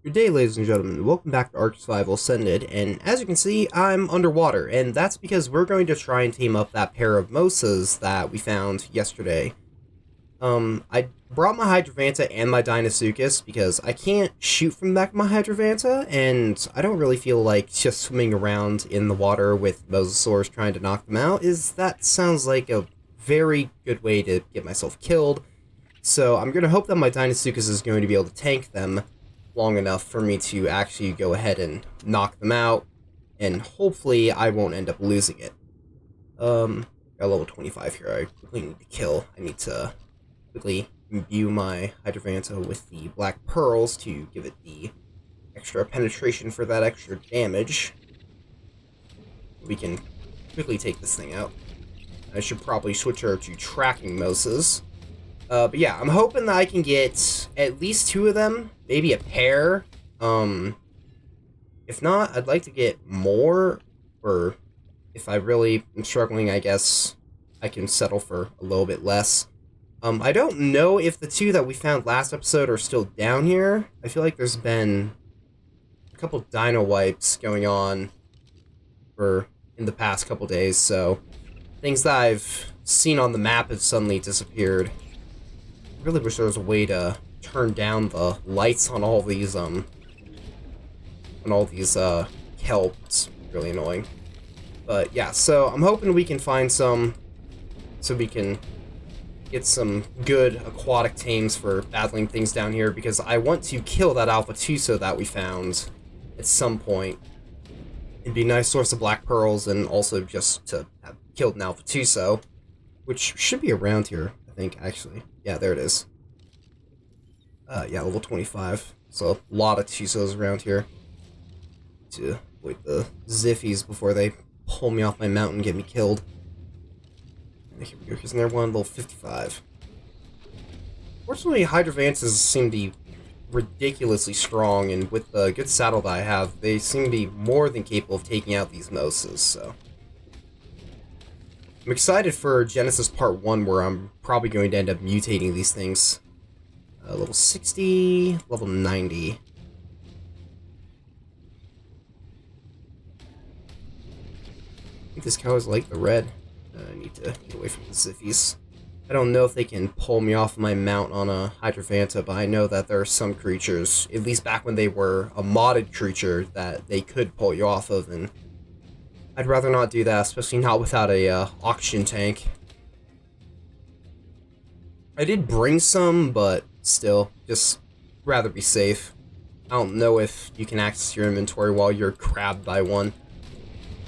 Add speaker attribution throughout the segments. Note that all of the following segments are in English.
Speaker 1: Good day, ladies and gentlemen. Welcome back to Ark Survival Ascended, and as you can see, I'm underwater, and that's because we're going to try and tame up that pair of Mosas that we found yesterday. I brought my Hydravanta and my Deinosuchus because I can't shoot from the back of my Hydravanta, and I don't really feel like just swimming around in the water with Mosasaurs trying to knock them out. That sounds like a very good way to get myself killed. So I'm going to hope that my Deinosuchus is going to be able to tank them long enough for me to actually go ahead and knock them out, and hopefully I won't end up losing it. Got level 25 here I quickly need to kill. I need to quickly imbue my Hydravanta with the black pearls to give it the extra penetration for that extra damage. We can quickly take this thing out. I should probably switch her to tracking Mosas. But yeah, I'm hoping that I can get at least two of them, maybe a pair. If not, I'd like to get more, or if I really am struggling, I guess I can settle for a little bit less. I don't know if the two that we found last episode are still down here. I feel like there's been a couple dino wipes going on in the past couple days, so things that I've seen on the map have suddenly disappeared. I really wish there was a way to turn down the lights on all these kelp. It's really annoying. But yeah, so I'm hoping we can find some so we can get some good aquatic tames for battling things down here, because I want to kill that Alpha Tuso that we found at some point. It'd be a nice source of black pearls, and also just to have killed an Alpha Tuso, which should be around here, I think, actually. Yeah, there it is. Yeah, level 25. So a lot of Tusos around here to avoid the Ziffies before they pull me off my mountain and get me killed. And here we go. Here's another one, level 55. Fortunately, Hydravantas seem to be ridiculously strong, and with the good saddle that I have, they seem to be more than capable of taking out these Mosas, so I'm excited for Genesis Part 1, where I'm probably going to end up mutating these things. Level 60, level 90. I think this cow is like the red. I need to get away from the Ziffies. I don't know if they can pull me off my mount on a Hydravanta, but I know that there are some creatures, at least back when they were a modded creature, that they could pull you off of, and I'd rather not do that, especially not without a oxygen tank. I did bring some, but still, just rather be safe. I don't know if you can access your inventory while you're grabbed by one.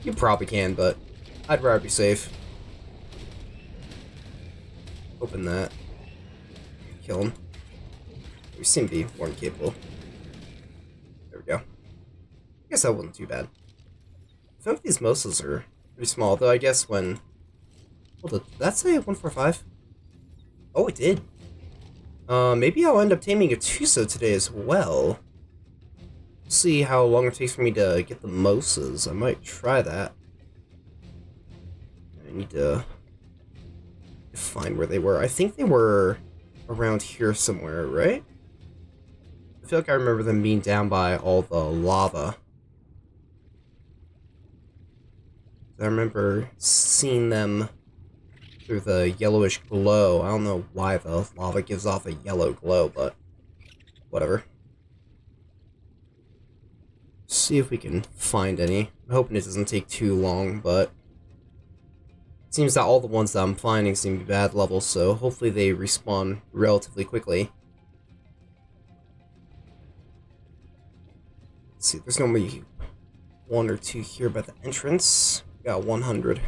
Speaker 1: You probably can, but I'd rather be safe. Open that. Kill him. We seem to be more than capable. There we go. I guess that wasn't too bad. Some of these Mosas are pretty small, though I guess when... Hold on, did that say 145? Oh, it did. Maybe I'll end up taming a Tuso today as well. See how long it takes for me to get the Mosas. I might try that. I need to find where they were. I think they were around here somewhere, right? I feel like I remember them being down by all the lava. I remember seeing them through the yellowish glow. I don't know why the lava gives off a yellow glow, but whatever. See if we can find any. I'm hoping it doesn't take too long, but it seems that all the ones that I'm finding seem to be bad levels, so hopefully they respawn relatively quickly. Let's see, there's normally one or two here by the entrance. Got 100.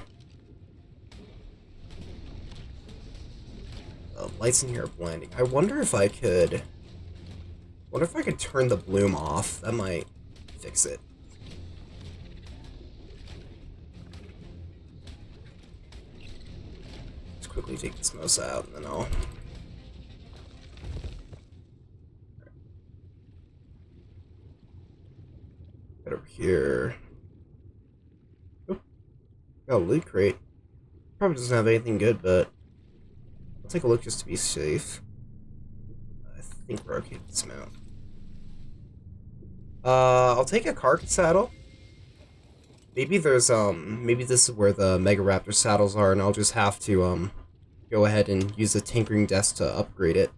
Speaker 1: The lights in here are blinding. I wonder if I could turn the bloom off. That might fix it. Let's quickly take this mouse out, and then I'll... Get over here. Oh, got a loot crate. Probably doesn't have anything good, but I'll take a look just to be safe. I think we're okay with this mount. I'll take a carcass saddle. Maybe maybe this is where the Mega Raptor saddles are, and I'll just have to, go ahead and use the tinkering desk to upgrade it.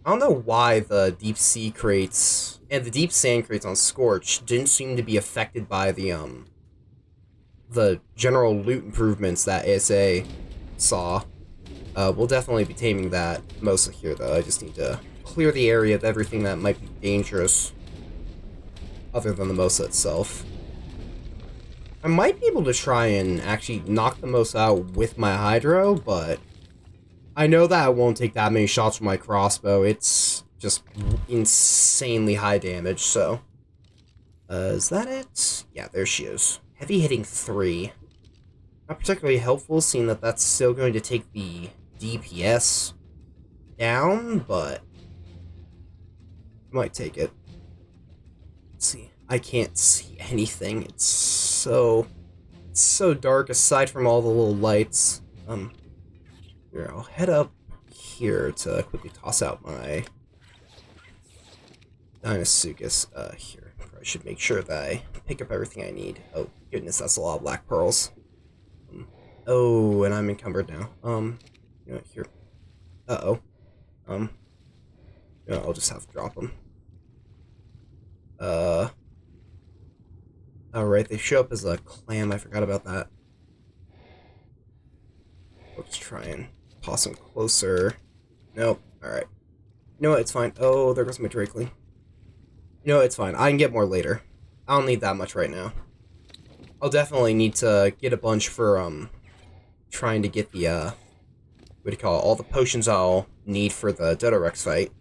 Speaker 1: I don't know why the deep sea crates and the deep sand crates on Scorch didn't seem to be affected by the general loot improvements that ASA saw. We'll definitely be taming that mostly here, though. I just need to clear the area of everything that might be dangerous, other than the Mosa itself. I might be able to try and actually knock the Mosa out with my Hydro, but I know that I won't take that many shots with my crossbow. It's just insanely high damage, so... is that it? Yeah, there she is. Heavy hitting 3. Not particularly helpful, seeing that that's still going to take the DPS down, but... I might take it. Let's see. I can't see anything. It's so dark, aside from all the little lights. Here, I'll head up here to quickly toss out my Dinosuchus. Here. I should make sure that I pick up everything I need. Oh, goodness, that's a lot of black pearls. Oh, and I'm encumbered now. You know, here. Uh-oh. You know, I'll just have to drop them. Alright, they show up as a clam. I forgot about that. Let's try and toss them closer. Nope. Alright. You know what? It's fine. Oh, there goes my Drakeling. You know what? It's fine. I can get more later. I don't need that much right now. I'll definitely need to get a bunch for, trying to get the, what do you call it? All the potions I'll need for the Dodorex fight.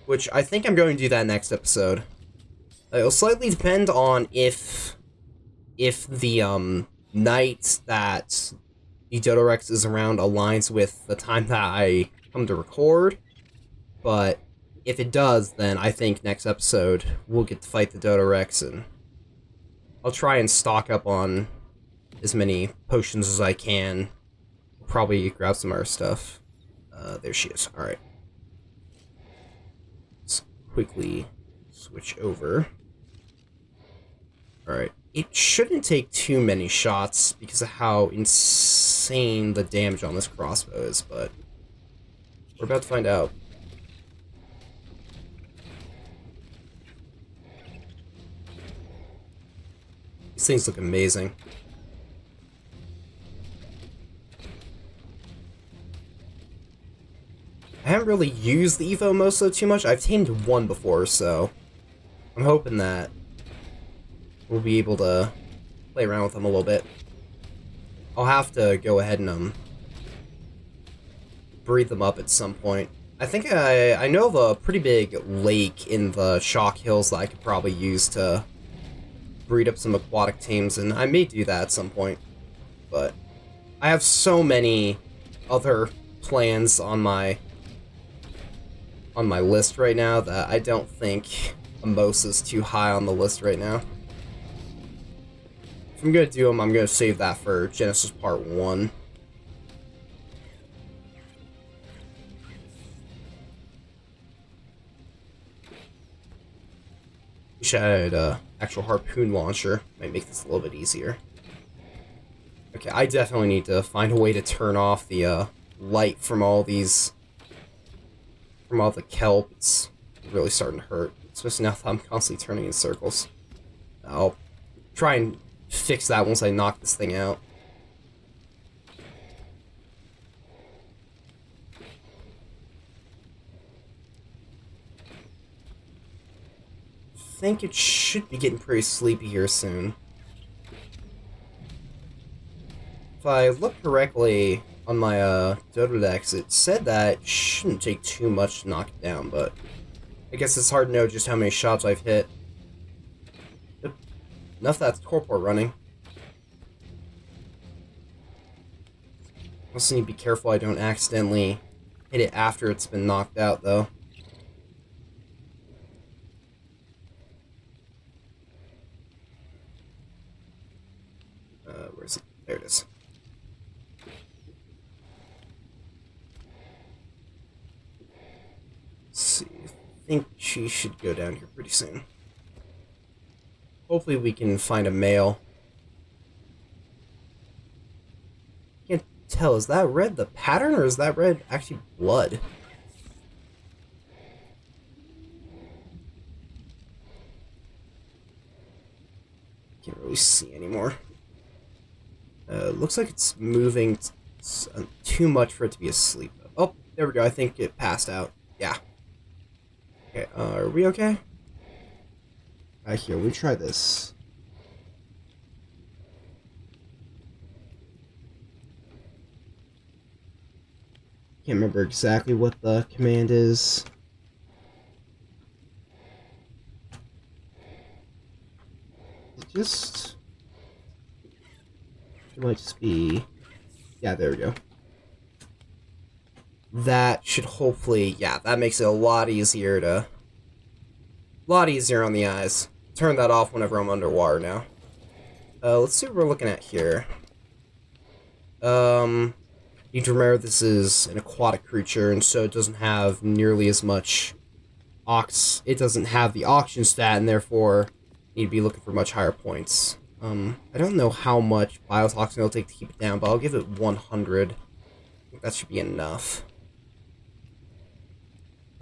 Speaker 1: Which I think I'm going to do that next episode. It'll slightly depend on if the, night that the Dodorex is around aligns with the time that I come to record. But if it does, then I think next episode we'll get to fight the Dodorex, and I'll try and stock up on as many potions as I can. Probably grab some other stuff. There she is. Alright. Let's quickly switch over. Alright. It shouldn't take too many shots because of how insane the damage on this crossbow is, but we're about to find out. These things look amazing. I haven't really used the Evo Mosa too much. I've tamed one before, so I'm hoping that we'll be able to play around with them a little bit. I'll have to go ahead and breed them up at some point. I think I know of a pretty big lake in the Chalk Hills that I could probably use to breed up some aquatic tames, and I may do that at some point. But I have so many other plans on my list right now that I don't think a Mosa's too high on the list right now. If I'm gonna do them, I'm gonna save that for Genesis Part 1. Wish I had an actual harpoon launcher. Might make this a little bit easier. Okay, I definitely need to find a way to turn off the light from all these... from all the kelp. It's really starting to hurt, especially now that I'm constantly turning in circles. I'll try and fix that once I knock this thing out. I think it should be getting pretty sleepy here soon. If I look correctly on my Dododex, it said that it shouldn't take too much to knock it down, but I guess it's hard to know just how many shots I've hit. Yep. Enough of that torpor running. Also need to be careful I don't accidentally hit it after it's been knocked out, though. Where is it? There it is. Let's see. I think she should go down here pretty soon. Hopefully we can find a male. Can't tell, is that red the pattern, or is that red actually blood? Can't really see anymore. Looks like it's moving too much for it to be asleep. Oh, there we go. I think it passed out. Yeah. Okay, are we okay? Here, we try this. Can't remember exactly what the command is. It might just be... Yeah, there we go. That should hopefully... Yeah, that makes it a lot easier on the eyes. Turn that off whenever I'm underwater now. Let's see what we're looking at here. Need to remember this is an aquatic creature, and so it doesn't have nearly as much it doesn't have the oxygen stat, and therefore need to be looking for much higher points. I don't know how much biotoxin it'll take to keep it down, but I'll give it 100. I think that should be enough.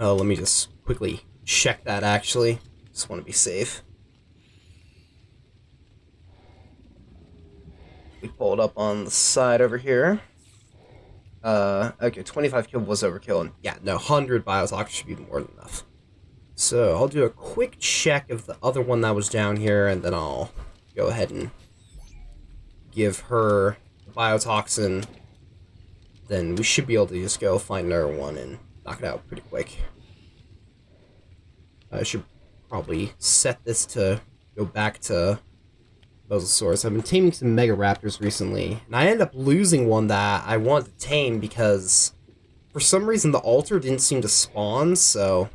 Speaker 1: Let me just quickly check that, actually. Just want to be safe. We pull it up on the side over here. Okay, 25 kill was overkill, and yeah, no, 100 biotoxin should be more than enough. So, I'll do a quick check of the other one that was down here, and then I'll go ahead and give her the biotoxin. Then we should be able to just go find another one and knock it out pretty quick. I should probably set this to go back to Mosasaurs. I've been taming some Mega Raptors recently, and I ended up losing one that I wanted to tame because for some reason the altar didn't seem to spawn, so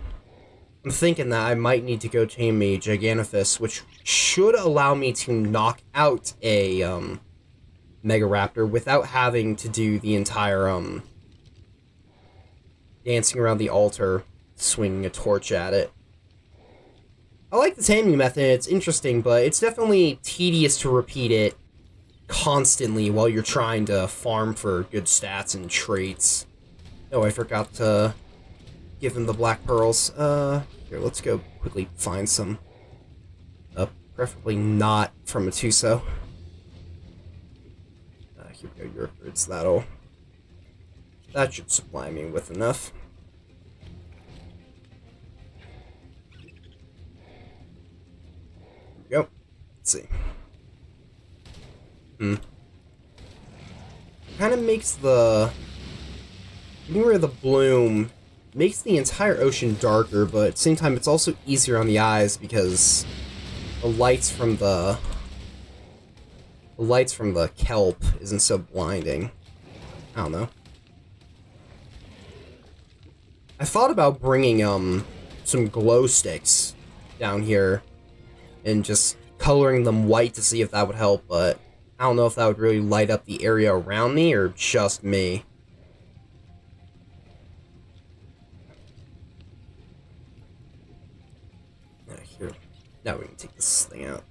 Speaker 1: I'm thinking that I might need to go tame a Giganophis, which should allow me to knock out a Mega Raptor without having to do the entire dancing around the altar, swinging a torch at it. I like the taming method, it's interesting, but it's definitely tedious to repeat it constantly while you're trying to farm for good stats and traits. Oh, I forgot to give him the black pearls. Here, let's go quickly find some. Preferably not from a Tuso. Here we go, Eurochards. That should supply me with enough. Go. Let's see. Kind of makes getting rid of the bloom makes the entire ocean darker, but at the same time it's also easier on the eyes because the lights from the kelp isn't so blinding. I don't know. I thought about bringing some glow sticks down here and just coloring them white to see if that would help, but I don't know if that would really light up the area around me or just me. Here, now we can take this thing out.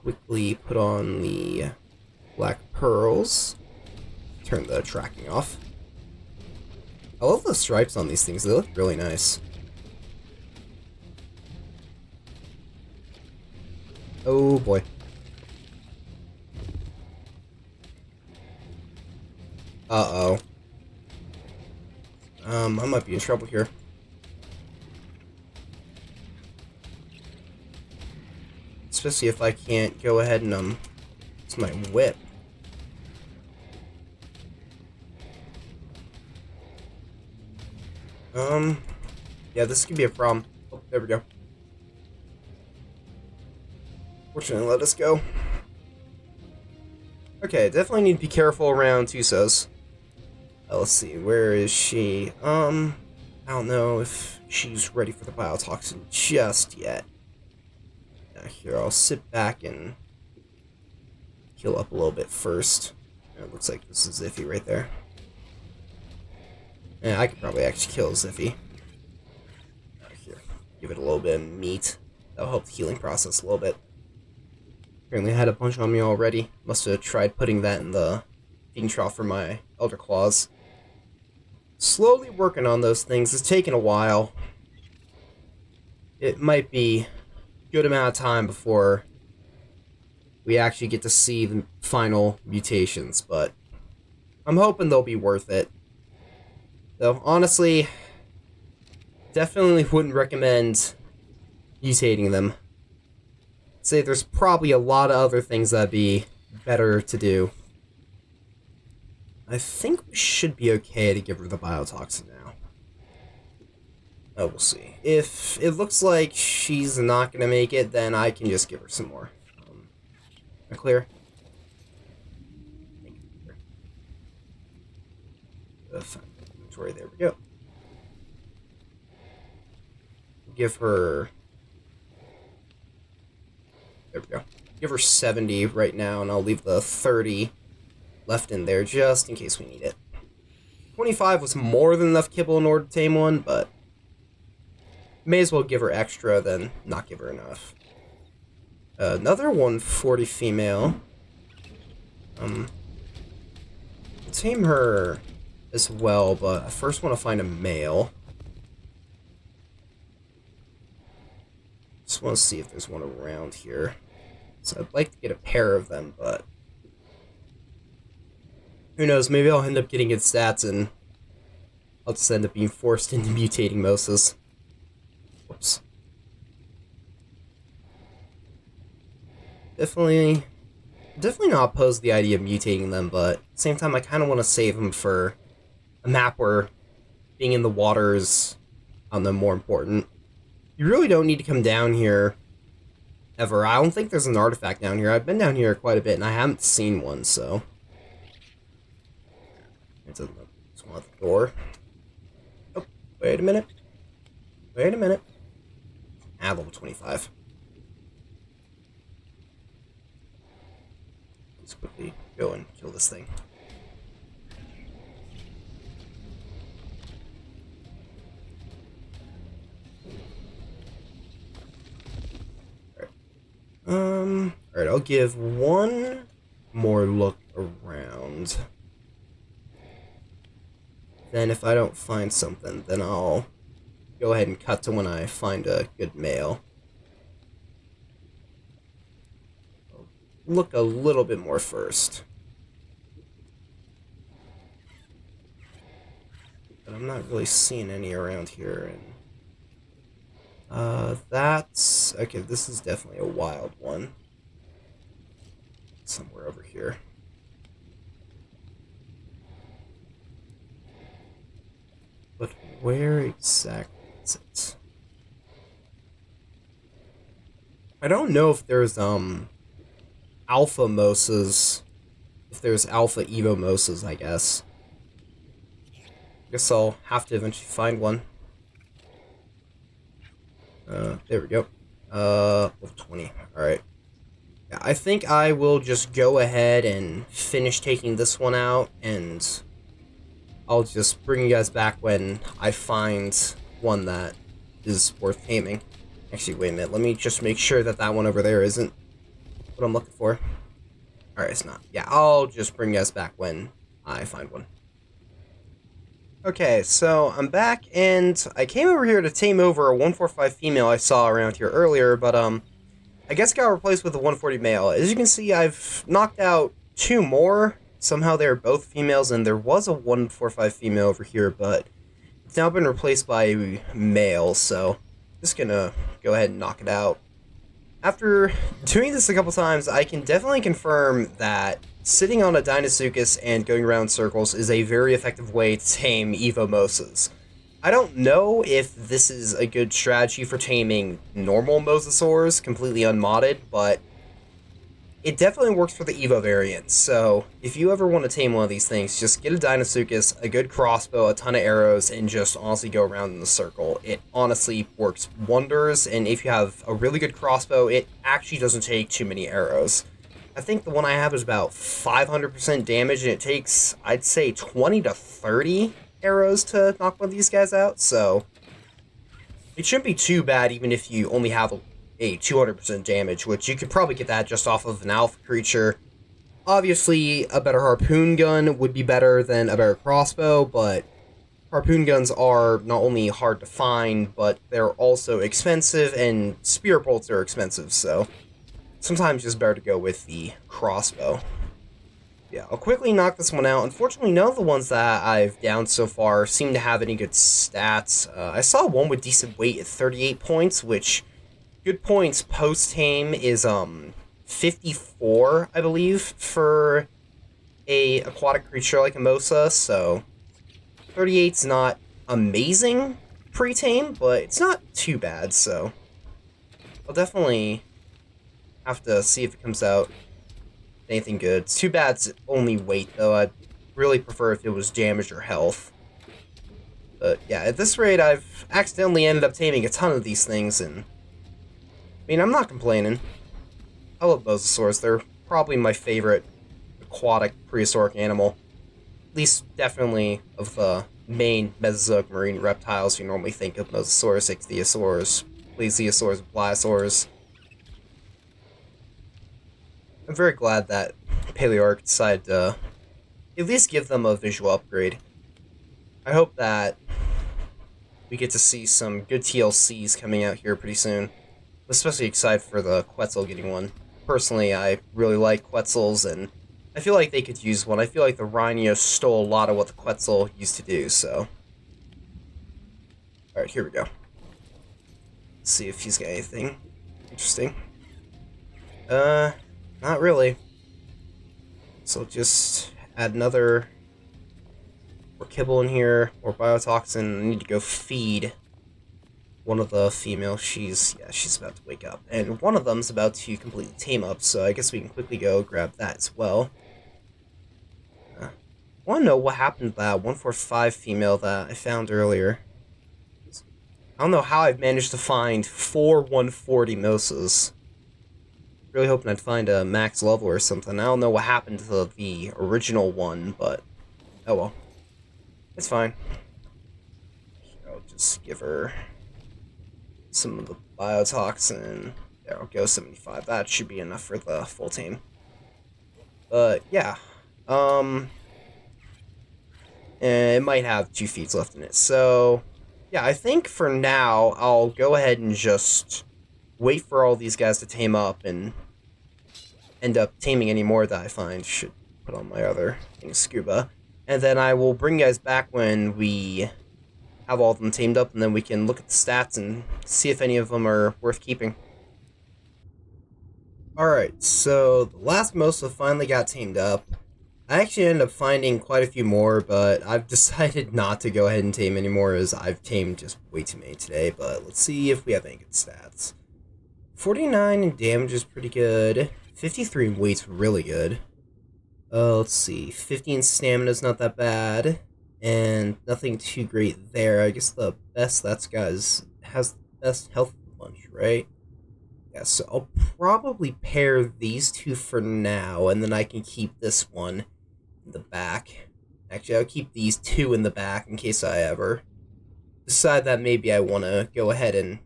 Speaker 1: Quickly put on the black pearls. Turn the tracking off. I love the stripes on these things, they look really nice. Oh boy. Uh-oh. I might be in trouble here. Especially if I can't go ahead and, it's my whip. Yeah, this could be a problem. Oh, there we go. Fortunately, let us go. Okay, definitely need to be careful around Tusos. Let's see, where is she? I don't know if she's ready for the biotoxin just yet. Here, I'll sit back and heal up a little bit first. It looks like this is Ziffy right there. I could probably actually kill Ziffy. Here, give it a little bit of meat. That'll help the healing process a little bit. Apparently I had a bunch on me already. Must have tried putting that in the feeding trough for my Elder Claws. Slowly working on those things. It's taken a while. It might be a good amount of time before we actually get to see the final mutations, but I'm hoping they'll be worth it. Though, honestly, definitely wouldn't recommend mutating them. I'd say there's probably a lot of other things that'd be better to do. I think we should be okay to give her the biotoxin now. Oh, we'll see. If it looks like she's not gonna make it, then I can just give her some more. Clear? Inventory, there we go. Give her... There we go. Give her 70 right now, and I'll leave the 30 left in there just in case we need it. 25 was more than enough kibble in order to tame one, but may as well give her extra than not give her enough. Another 140 female. I'll tame her as well, but I first want to find a male. Just want to see if there's one around here. So I'd like to get a pair of them, but who knows, maybe I'll end up getting good stats and I'll just end up being forced into mutating Mosas. Whoops. Definitely not opposed to the idea of mutating them, but at the same time I kind of want to save them for a map where being in the water is, I don't know, more important. You really don't need to come down here ever. I don't think there's an artifact down here. I've been down here quite a bit and I haven't seen one, so... It's one at the door. Oh, wait a minute. Wait a minute. Ah, level 25. Let's quickly go and kill this thing. Alright, I'll give one more look around. Then if I don't find something, then I'll go ahead and cut to when I find a good male. I'll look a little bit more first. But I'm not really seeing any around here, and that's... Okay, this is definitely a wild one. Somewhere over here. But where exactly is it? I don't know if there's, alpha Mosas. If there's alpha Evo Mosas, I guess. Guess I'll have to eventually find one. There we go. Level 20. Alright. Yeah, I think I will just go ahead and finish taking this one out, and I'll just bring you guys back when I find one that is worth taming. Actually, wait a minute. Let me just make sure that that one over there isn't what I'm looking for. Alright, it's not. Yeah, I'll just bring you guys back when I find one. Okay, so I'm back, and I came over here to tame over a 145 female I saw around here earlier, but, I guess it got replaced with a 140 male. As you can see, I've knocked out two more. Somehow they're both females, and there was a 145 female over here, but it's now been replaced by a male, so just gonna go ahead and knock it out. After doing this a couple times, I can definitely confirm that sitting on a Deinosuchus and going around in circles is a very effective way to tame Evo Mosas. I don't know if this is a good strategy for taming normal Mosasaurs, completely unmodded, but it definitely works for the Evo variants. So if you ever want to tame one of these things, just get a Deinosuchus, a good crossbow, a ton of arrows, and just honestly go around in the circle. It honestly works wonders, and if you have a really good crossbow, it actually doesn't take too many arrows. I think the one I have is about 500% damage, and it takes, I'd say, 20 to 30 arrows to knock one of these guys out, so it shouldn't be too bad even if you only have a 200% damage, which you could probably get that just off of an alpha creature. Obviously, a better harpoon gun would be better than a better crossbow, but harpoon guns are not only hard to find, but they're also expensive, and spear bolts are expensive, so sometimes it's just better to go with the crossbow. Yeah, I'll quickly knock this one out. Unfortunately, none of the ones that I've downed so far seem to have any good stats. I saw one with decent weight at 38 points, which, good points post-tame is, 54, I believe, for a aquatic creature like a Mosa, so 38's not amazing pre-tame, but it's not too bad, so I'll definitely have to see if it comes out anything good. It's too bad it's only weight, though. I'd really prefer if it was damage or health. But yeah, at this rate, I've accidentally ended up taming a ton of these things, and I mean, I'm not complaining. I love Mosasaurs. They're probably my favorite aquatic prehistoric animal. At least, definitely, of the main Mesozoic marine reptiles you normally think of: Mosasaurus, Ichthyosaurs, Plesiosaurs, Pliosaurs. I'm very glad that Paleoarc decided to at least give them a visual upgrade. I hope that we get to see some good TLCs coming out here pretty soon. I'm especially excited for the Quetzal getting one. Personally, I really like Quetzals, and I feel like they could use one. I feel like the Rhino stole a lot of what the Quetzal used to do, so. Alright, here we go. Let's see if he's got anything interesting. Not really. So just add another more kibble in here, more biotoxin. I need to go feed one of the females. She's about to wake up. And one of them's about to completely tame up, so I guess we can quickly go grab that as well. I want to know what happened to that 145 female that I found earlier. I don't know how I've managed to find 4 140 Mosas. Really hoping I'd find a max level or something. I don't know what happened to the original one, but oh well. It's fine. I'll just give her some of the biotoxin. There, I'll go 75. That should be enough for the full team. But yeah. And it might have 2 feeds left in it. So yeah, I think for now I'll go ahead and just wait for all these guys to tame up and end up taming any more that I find. Should put on my other thing, scuba. And then I will bring you guys back when we have all of them tamed up, and then we can look at the stats and see if any of them are worth keeping. Alright, so the last Mosa finally got tamed up. I actually ended up finding quite a few more, but I've decided not to go ahead and tame anymore, as I've tamed just way too many today. But let's see if we have any good stats. 49 in damage is pretty good. 53 in weight's really good. Let's see. 15 stamina is not that bad. And nothing too great there. I guess the best that's got has the best health bunch, right? Yeah, so I'll probably pair these two for now, and then I can keep this one in the back. Actually, I'll keep these 2 in the back in case I ever decide that maybe I want to go ahead and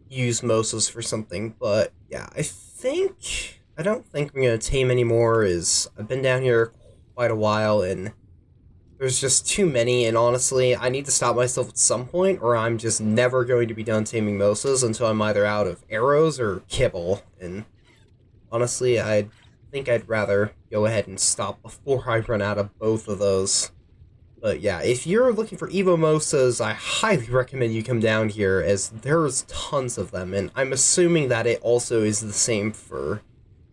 Speaker 1: use Mosas for something. But yeah, I don't think I'm going to tame anymore, as I've been down here quite a while, and there's just too many, and honestly, I need to stop myself at some point, or I'm just never going to be done taming Mosas until I'm either out of arrows or kibble, and honestly, I think I'd rather go ahead and stop before I run out of both of those. But yeah, if you're looking for Evo Mosas, I highly recommend you come down here, as there's tons of them, and I'm assuming that it also is the same for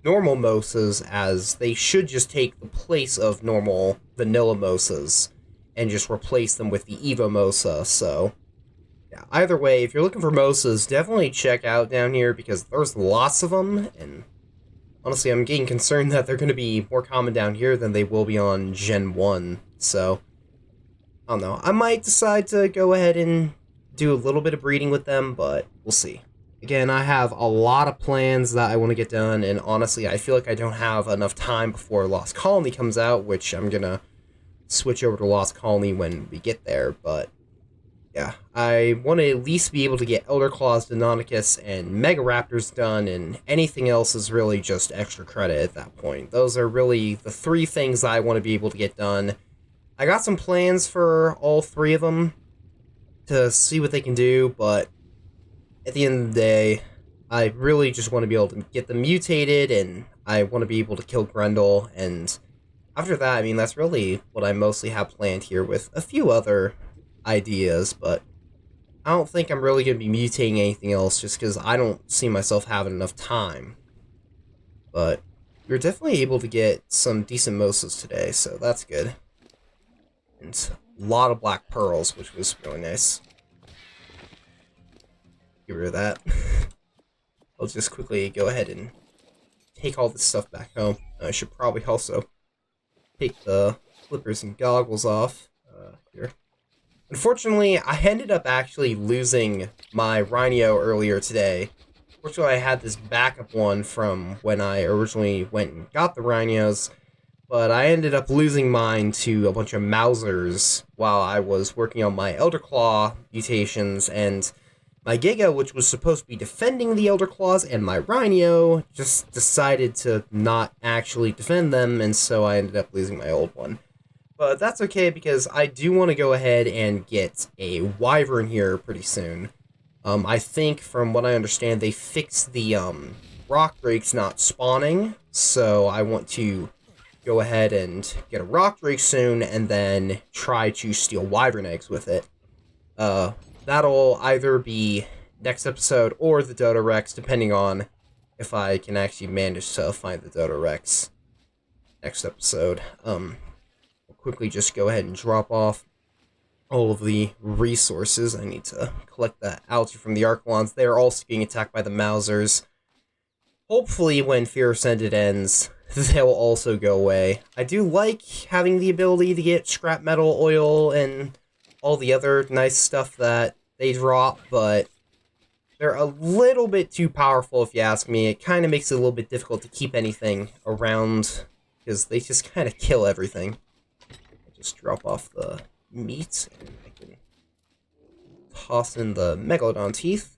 Speaker 1: normal Mosas, as they should just take the place of normal vanilla Mosas and just replace them with the Evo Mosa. So yeah, either way, if you're looking for Mosas, definitely check out down here, because there's lots of them, and honestly, I'm getting concerned that they're going to be more common down here than they will be on Gen 1, so I don't know. I might decide to go ahead and do a little bit of breeding with them, but we'll see. Again, I have a lot of plans that I want to get done, and honestly, I feel like I don't have enough time before Lost Colony comes out, which I'm gonna switch over to Lost Colony when we get there, but yeah, I want to at least be able to get Elder Claws, Deinonychus, and Mega Raptors done, and anything else is really just extra credit at that point. Those are really the three things I want to be able to get done. I got some plans for all three of them to see what they can do, but at the end of the day, I really just want to be able to get them mutated, and I want to be able to kill Grendel, and after that, I mean, that's really what I mostly have planned here with a few other ideas, but I don't think I'm really going to be mutating anything else just because I don't see myself having enough time. But you're definitely able to get some decent Mosas today, so that's good. And a lot of black pearls, which was really nice. Get rid of that. I'll just quickly go ahead and take all this stuff back home. I should probably also take the flippers and goggles off here. Unfortunately, I ended up actually losing my Rhino earlier today. Fortunately, I had this backup one from when I originally went and got the Rhinos, but I ended up losing mine to a bunch of Mousers while I was working on my Elder Claw mutations, and my Giga, which was supposed to be defending the Elder Claws, and my Rhino just decided to not actually defend them, and so I ended up losing my old one. But that's okay, because I do want to go ahead and get a Wyvern here pretty soon. I think, from what I understand, they fixed the rock drakes not spawning, so I want to go ahead and get a rock drake soon, and then try to steal Wyvern eggs with it. That'll either be next episode or the Dodo Rex, depending on if I can actually manage to find the Dodo Rex next episode. Quickly just go ahead and drop off all of the resources. I need to collect the algae from the Archelons. They are also being attacked by the Mousers. Hopefully when Fear Ascended ends, they'll also go away. I do like having the ability to get scrap metal, oil, and all the other nice stuff that they drop, but they're a little bit too powerful if you ask me. It kind of makes it a little bit difficult to keep anything around, because they just kind of kill everything. Just drop off the meat, and I can toss in the Megalodon teeth.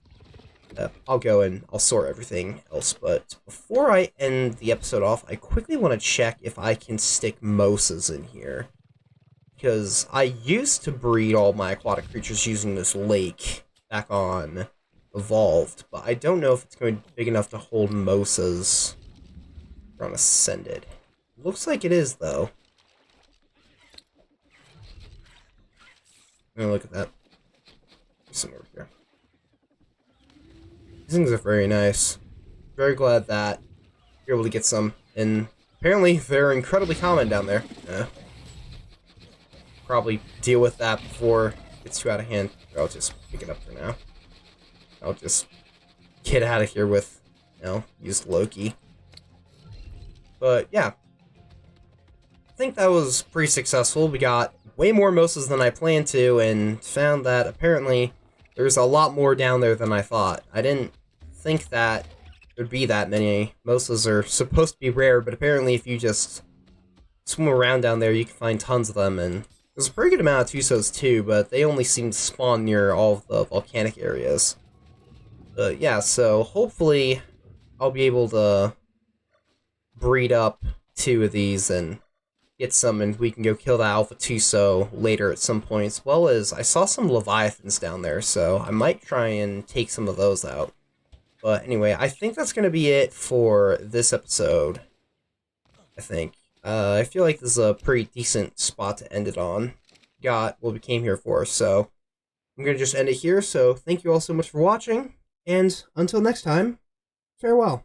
Speaker 1: I'll go and I'll sort everything else, but before I end the episode off, I quickly want to check if I can stick Mosas in here. Because I used to breed all my aquatic creatures using this lake back on Evolved, but I don't know if it's going to be big enough to hold Mosas on Ascended. Looks like it is, though. Oh, look at that. Some over here. These things are very nice. Very glad that you're able to get some. And apparently they're incredibly common down there. Probably deal with that before it gets too out of hand. I'll just pick it up for now. I'll just get out of here with, use Loki. But yeah. I think that was pretty successful. We got way more Mosas than I planned to, and found that apparently there's a lot more down there than I thought. I didn't think that there'd be that many. Mosas are supposed to be rare, but apparently if you just swim around down there, you can find tons of them, and there's a pretty good amount of Tusos too, but they only seem to spawn near all of the volcanic areas. But yeah, so hopefully I'll be able to breed up 2 of these and get some, and we can go kill the Alpha Tuso later at some point, as well as I saw some Leviathans down there, so I might try and take some of those out. But anyway, I think that's going to be it for this episode, I think. I feel like this is a pretty decent spot to end it on. Got what we came here for, so I'm going to just end it here, so thank you all so much for watching, and until next time, farewell.